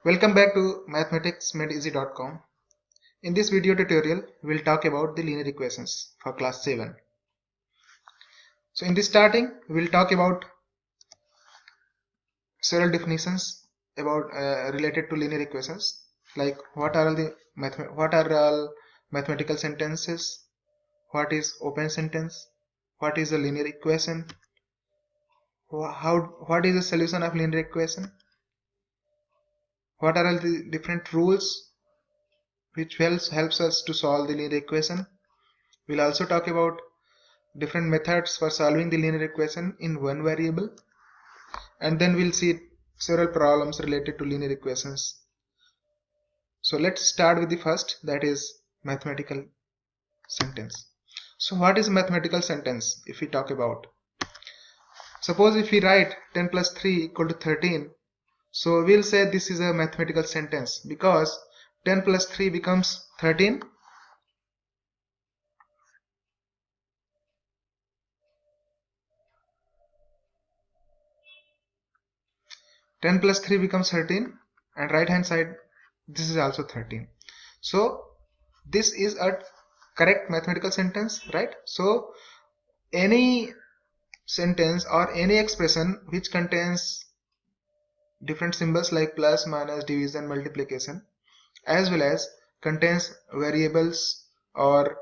Welcome back to mathematicsmadeeasy.com. In this video tutorial, we'll talk about the linear equations for class 7. So in this starting, we'll talk about several definitions about related to linear equations, like what are all mathematical sentences, what is open sentence, what is a linear equation, what is the solution of linear equation, what are all the different rules which helps us to solve the linear equation. We'll also talk about different methods for solving the linear equation in one variable, and then we'll see several problems related to linear equations. So let's start with the first, that is mathematical sentence. So what is a mathematical sentence? If we talk about, suppose if we write 10 plus 3 equal to 13, so we'll say this is a mathematical sentence because 10 plus 3 becomes 13. 10 plus 3 becomes 13, and right hand side this is also 13. So this is a correct mathematical sentence, right? So any sentence or any expression which contains different symbols like plus, minus, division, multiplication, as well as contains variables, or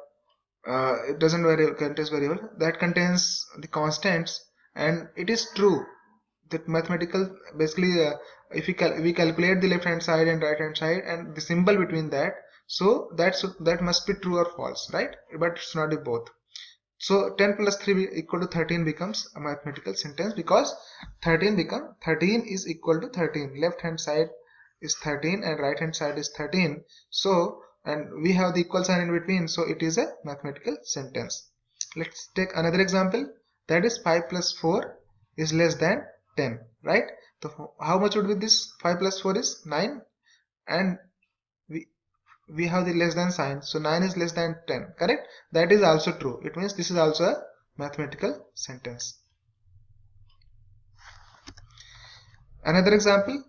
it doesn't contains variable, that contains the constants, and it is true that mathematical basically if we calculate the left hand side and right hand side and the symbol between that, so that must be true or false, right? But it's not the both. So 10 plus 3 equal to 13 becomes a mathematical sentence because 13 is equal to 13. Left hand side is 13 and right hand side is 13. So, and we have the equal sign in between, so it is a mathematical sentence. Let's take another example, that is 5 plus 4 is less than 10, right? So how much would be this? 5 plus 4 is 9, and we have the less than sign, so 9 is less than 10, correct? That is also true. It means this is also a mathematical sentence. Another example,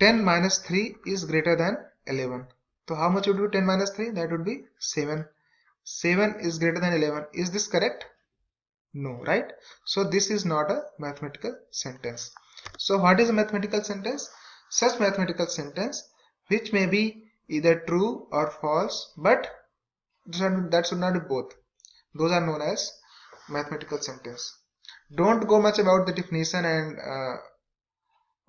10 minus 3 is greater than 11. So how much would be 10 minus 3? That would be 7. 7 is greater than 11. Is this correct? No, right? So this is not a mathematical sentence. So what is a mathematical sentence? Such mathematical sentence which may be either true or false, but that should not be both. Those are known as mathematical sentence. Don't go much about the definition and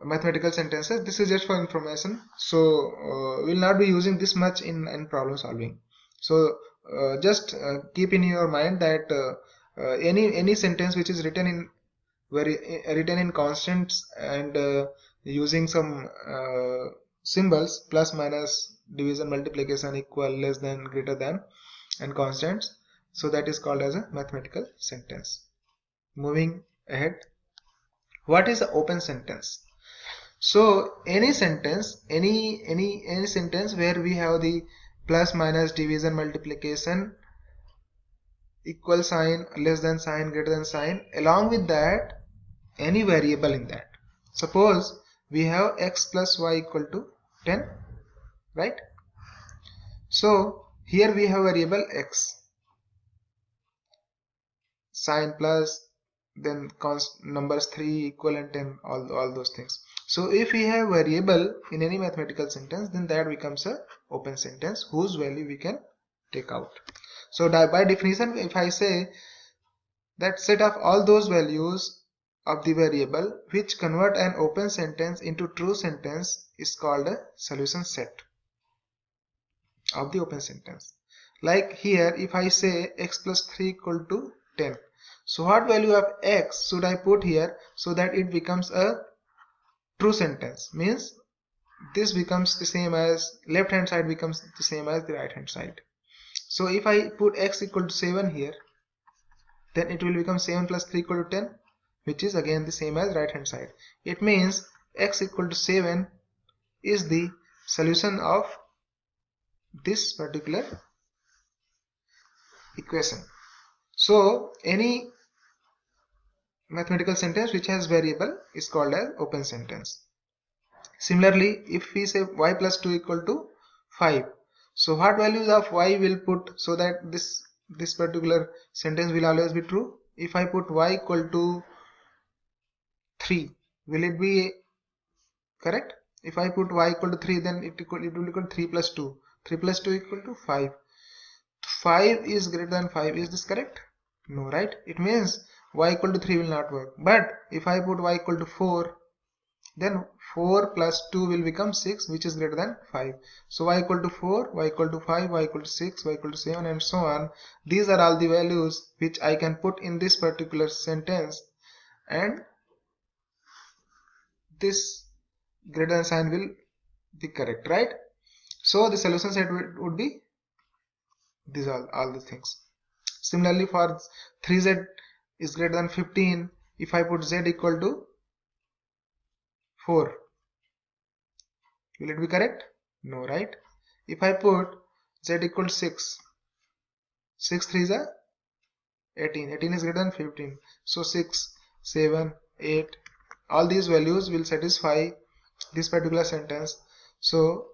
mathematical sentences. This is just for information, so we'll not be using this much in problem solving. So just keep in your mind that any sentence which is written in constants and using some symbols, plus, minus, division, multiplication, equal, less than, greater than, and constants, so that is called as a mathematical sentence. Moving ahead, what is the open sentence? So any sentence, any sentence where we have the plus, minus, division, multiplication, equal sign, less than sign, greater than sign, along with that any variable in that. Suppose we have x plus y equal to 10, right? So here we have variable x, sign plus, then numbers 3, equal, and 10, all those things. So if we have variable in any mathematical sentence, then that becomes a open sentence whose value we can take out. So by definition, if I say that set of all those values of the variable which convert an open sentence into true sentence is called a solution set of the open sentence. Like here, if I say x plus 3 equal to 10, so what value of x should I put here so that it becomes a true sentence? Means this becomes the same as, left hand side becomes the same as the right hand side. So if I put x equal to 7 here, then it will become 7 plus 3 equal to 10, which is again the same as right hand side. It means x equal to 7 is the solution of this particular equation. So any mathematical sentence which has variable is called as open sentence. Similarly, if we say y plus 2 equal to 5, so what values of y will put so that this particular sentence will always be true? If I put y equal to 3, will it be correct? If I put y equal to 3, then it will equal 3 plus 2. 3 plus 2 equal to 5. 5 is greater than 5. Is this correct? No, right? It means y equal to 3 will not work. But if I put y equal to 4, then 4 plus 2 will become 6, which is greater than 5. So y equal to 4, y equal to 5, y equal to 6, y equal to 7, and so on. These are all the values which I can put in this particular sentence, and this greater than sign will be correct, right? So the solution set would be these all these things. Similarly, for 3z is greater than 15, if I put z equal to 4, will it be correct? No, right? If I put z equal to 6, 6 3s are 18, 18 is greater than 15, so 6, 7, 8, all these values will satisfy this particular sentence. So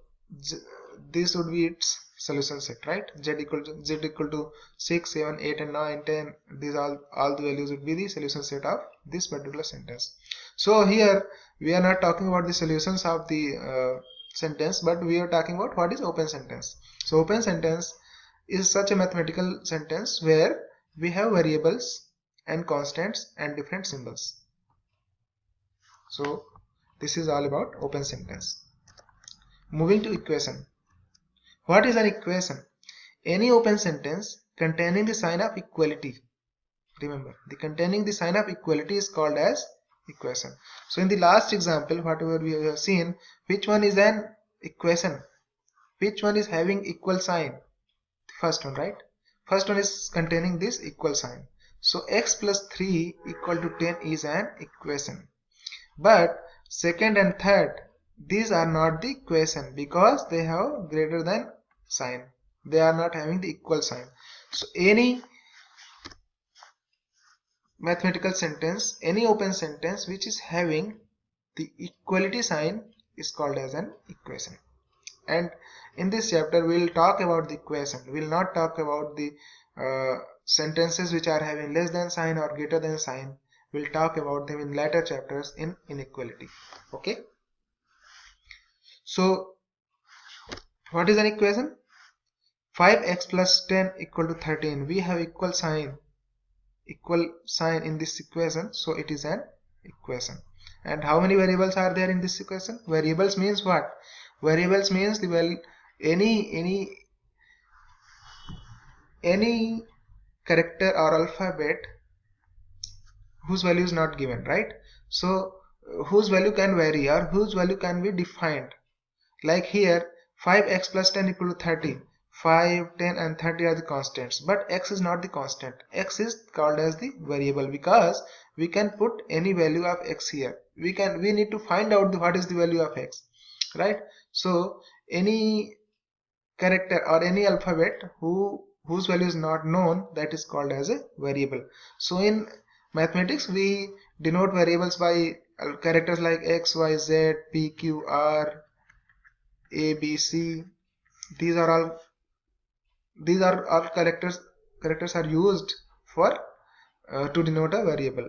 this would be its solution set, right? Z equal to 6, 7, 8 and 9, 10, these all the values would be the solution set of this particular sentence. So here we are not talking about the solutions of the sentence, but we are talking about what is open sentence. So open sentence is such a mathematical sentence where we have variables and constants and different symbols. So this is all about open sentence. Moving to equation. What is an equation? Any open sentence containing the sign of equality. Remember, containing the sign of equality is called as equation. So in the last example, whatever we have seen, which one is an equation? Which one is having equal sign? The first one, right? First one is containing this equal sign. So x plus 3 equal to 10 is an equation. But second and third, these are not the equation because they have greater than sign. They are not having the equal sign. So any mathematical sentence, any open sentence which is having the equality sign is called as an equation. And in this chapter we will talk about the equation. We will not talk about the sentences which are having less than sign or greater than sign. We'll talk about them in later chapters in inequality. Okay. So what is an equation? 5x plus 10 equal to 13. We have equal sign in this equation, so it is an equation. And how many variables are there in this equation? Variables means what? Variables means the any character or alphabet whose value is not given, right? So whose value can vary or whose value can be defined. Like here 5x plus 10 equal to 30. 5, 10 and 30 are the constants, but x is not the constant. X is called as the variable because we can put any value of x here. We need to find out what is the value of x, right? So any character or any alphabet whose value is not known, that is called as a variable. So in mathematics we denote variables by characters like x, y, z, p, q, r, a, b, c. These are all characters are used for to denote a variable.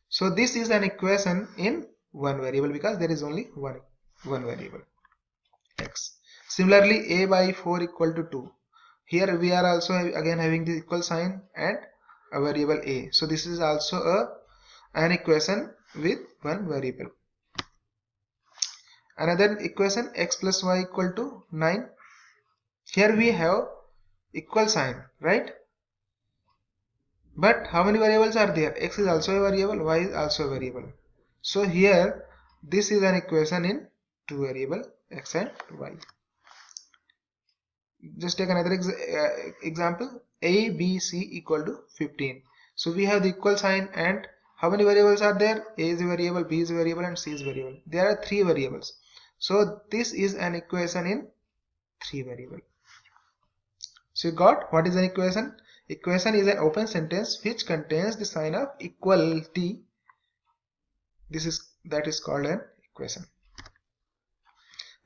So this is an equation in one variable because there is only one variable, x. Similarly, a by 4 equal to 2. Here we are also again having the equal sign and a variable a. So this is also an equation with one variable. Another equation, x plus y equal to 9. Here we have equal sign, right? But how many variables are there? X is also a variable, y is also a variable. So here this is an equation in two variable, x and y. Just take another example, a, b, c equal to 15. So we have the equal sign and how many variables are there? A is a variable, b is a variable and c is a variable. There are three variables. So this is an equation in three variable. So you got what is an equation? Equation is an open sentence which contains the sign of equality. That is called an equation.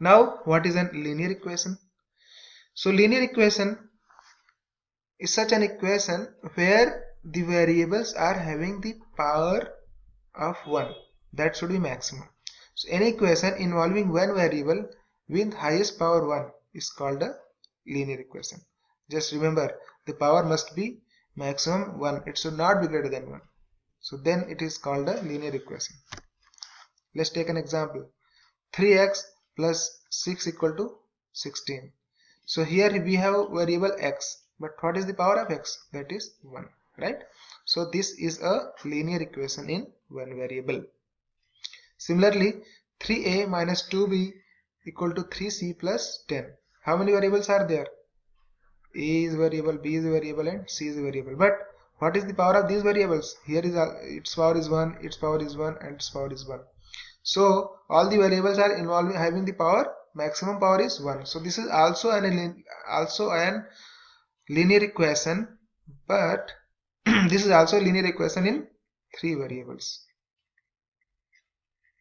Now what is a linear equation? So linear equation is such an equation where the variables are having the power of 1. That should be maximum. So any equation involving one variable with highest power 1 is called a linear equation. Just remember, the power must be maximum 1. It should not be greater than 1. So then it is called a linear equation. Let's take an example. 3x plus 6 equal to 16. So here we have variable x, but what is the power of x? That is 1, right? So this is a linear equation in one variable. Similarly, 3a minus 2b equal to 3c plus 10. How many variables are there? A is variable, b is variable, and c is variable. But what is the power of these variables? Here is its power is 1, its power is 1, and its power is 1. So all the variables are involving having the power, maximum power is 1. So this is also an linear equation, but this is also a linear equation in 3 variables.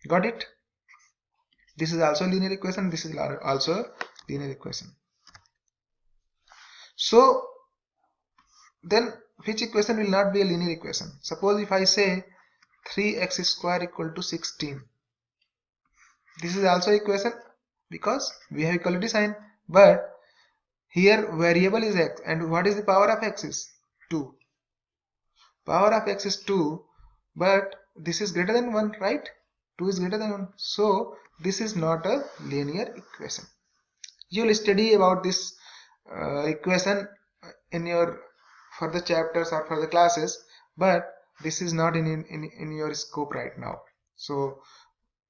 Got it? This is also a linear equation, this is also a linear equation. So then which equation will not be a linear equation? Suppose if I say 3x square equal to 16. This is also equation because we have equality sign, but here variable is x, and what is the power of x is 2. Power of x is 2, but this is greater than 1, right? 2 is greater than 1. So this is not a linear equation. You will study about this equation in your further chapters or further classes, but this is not in your scope right now. So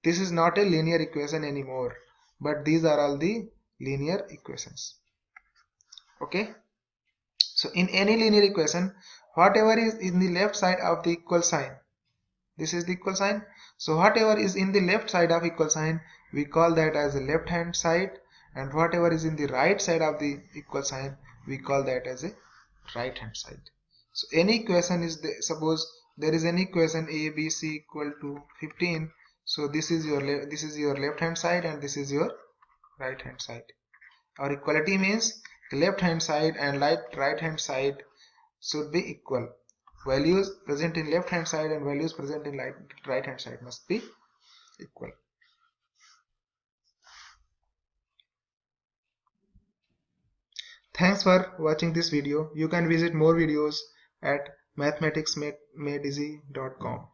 this is not a linear equation anymore, but these are all the linear equations. Okay, so in any linear equation, whatever is in the left side of the equal sign, this is the equal sign, so whatever is in the left side of equal sign, we call that as the left hand side, and whatever is in the right side of the equal sign, we call that as a right hand side. So any equation is suppose there is an equation a b c equal to 15. So this is your left hand side and this is your right hand side. Our equality means the left hand side and right hand side should be equal. Values present in left hand side and values present in right hand side must be equal. Thanks for watching this video. You can visit more videos at mathematicsmadeeasy.com.